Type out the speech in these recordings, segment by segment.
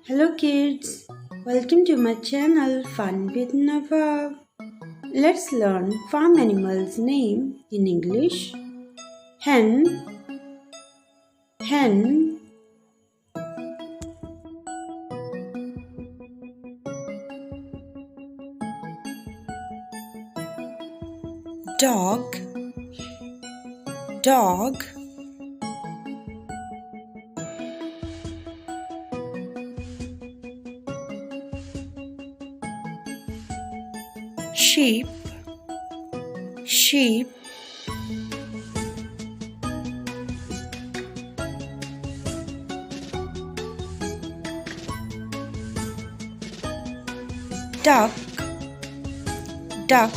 Hello kids, welcome to my channel Fun with Nava. Let's learn farm animals name in English. Hen, hen, dog, dog, sheep, sheep, duck, duck,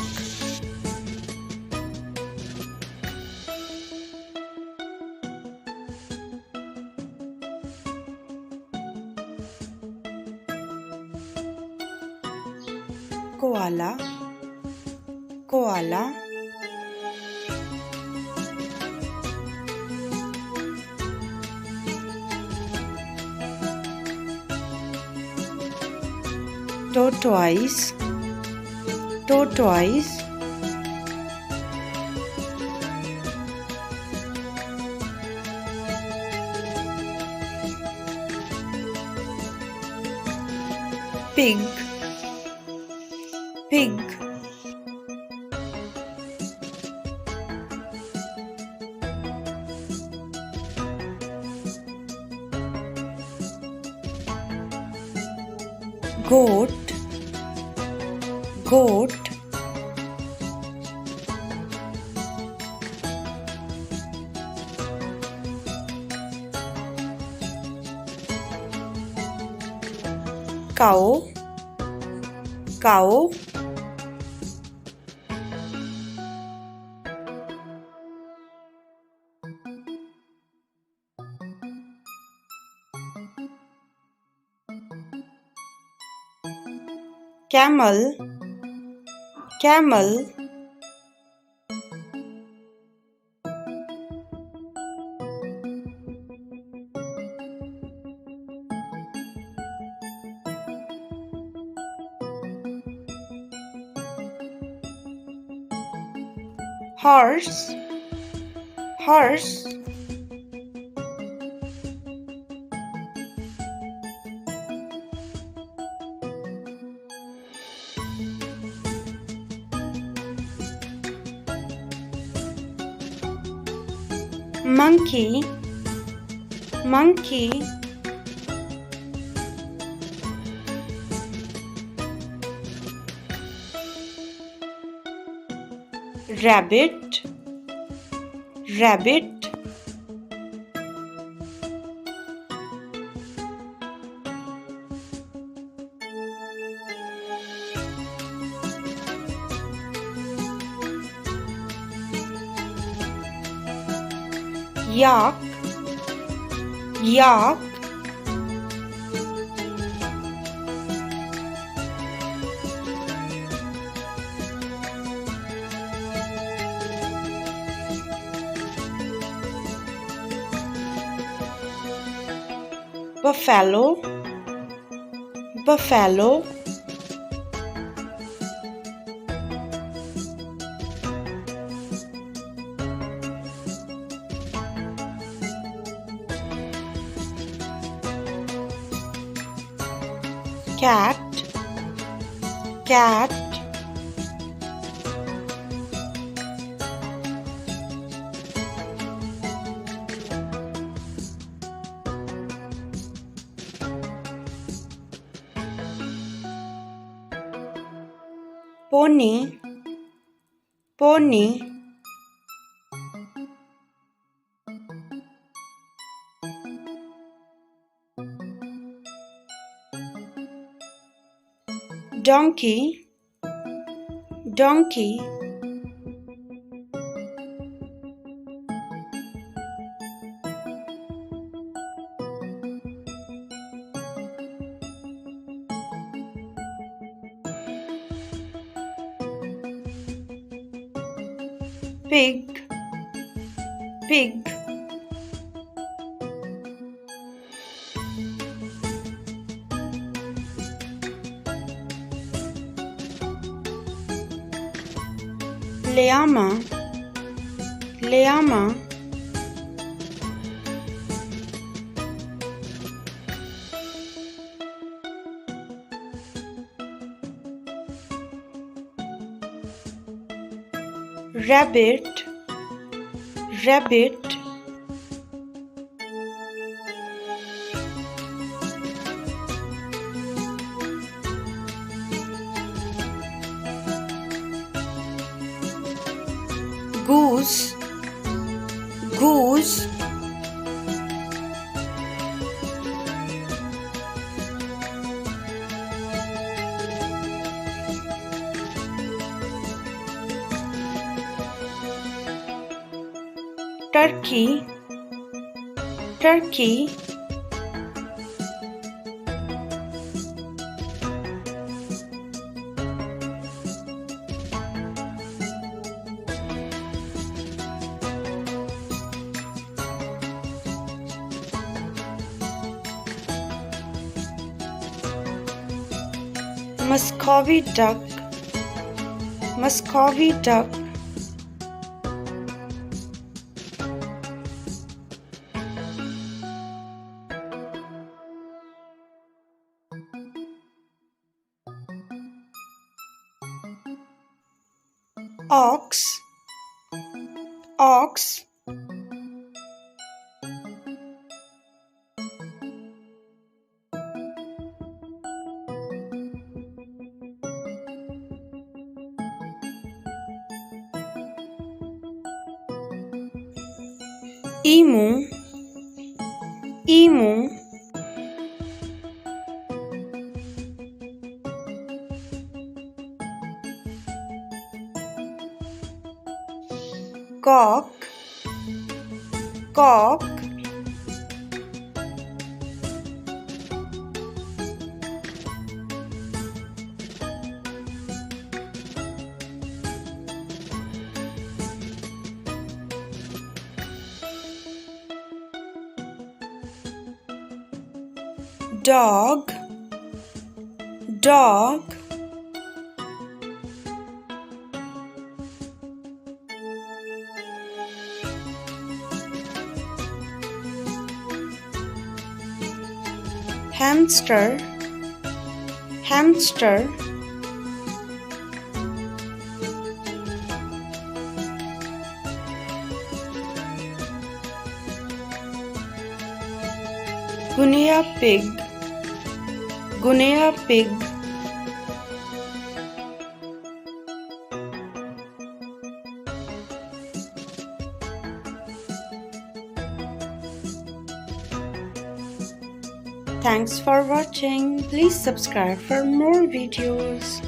koala, koala, tortoise, tortoise, pig, pig, goat, goat, cow, cow, camel, camel, horse, horse, monkey, monkey, rabbit, rabbit, yak, yak, buffalo, buffalo, cat, cat, pony, pony, donkey, donkey, pig, pig, liama, liama, rabbit, rabbit, goose, goose, turkey, turkey, muscovy duck, muscovy duck, ox, ox, emu, emu, cock, cock, dog, dog, hamster, hamster, guinea pig, guinea pig, Thanks for watching. Please subscribe for more videos.